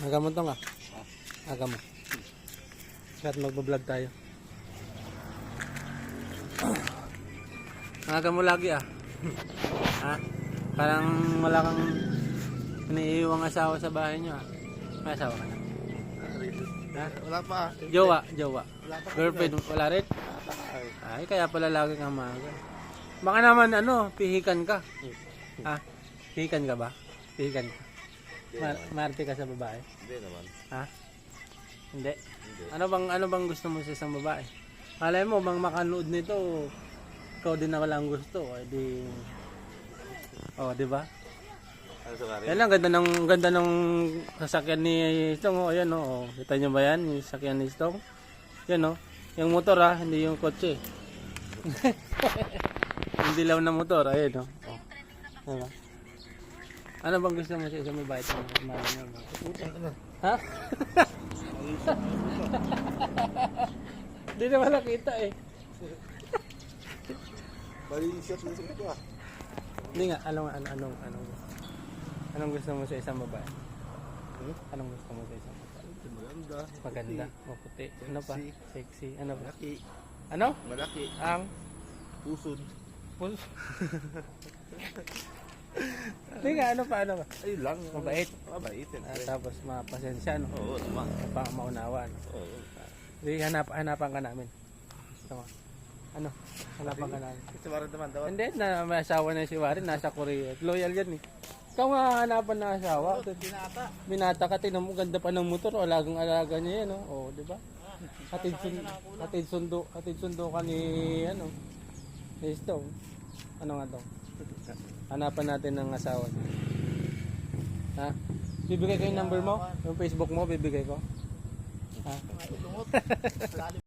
Nagamot ka. Nagamot. Kahit magbablog tayo. Nagamot lagi ah. Ha? Parang wala kang iniiwang asawa sa bahay nyo ah. May asawa ka na? Ha? Wala pa. Jowa. Wala pa. Girlfriend, wala rin? Ay, kaya pala lagi kang maga. Baka naman pihikan ka. Ha? Pihikan ka ba? Pihikan ka. Marte ka sa babae? Hindi naman. Ha? Hindi. Ano bang gusto mo sa isang babae? Malay mo bang makanood nito, ikaw din na walang gusto, di di ba? Ano sa kari? Yan lang, ganda ng sasakyan ni Stong, ayan kita niyo ba yan, yung sasakyan ni Stong? Yan yung motor hindi yung kotse. Yung dilaw na motor, ayan Diba? Ano bang gusto mo sa isang babae? Ha? Hindi naman nakita eh. Bali shot na sa ito Hindi nga, anong gusto mo sa isang babae? Anong gusto mo sa isang babae? Maganda, puti. Ano pa? Sexy. Ano pa? Malaki. Ano? Malaki. Ang Pusod. puso. Hindi nga, ano pa? Ayun lang. Mabait. Mabait. Tapos mapasensya, no? Oo, naman. Maunawa, no? Oo. Hindi, hanapan ka namin. Gusto mo? Ano? Hanapan ka namin. Gusto mo rin naman daw. Hindi, may asawa na si Warren, nasa Korea. Loyal yan eh. Ikaw nga hanapan na asawa. Binata. Binata ka, tinan mo, ganda pa ng motor. Alagang-alaga niya yan, no? Di ba? Hatid sundo ka ni, ni Stone. Ano nga daw? Hanapan natin ng asawa. Ha? Bibigay ko yung number mo? Yung Facebook mo, bibigay ko. Ha?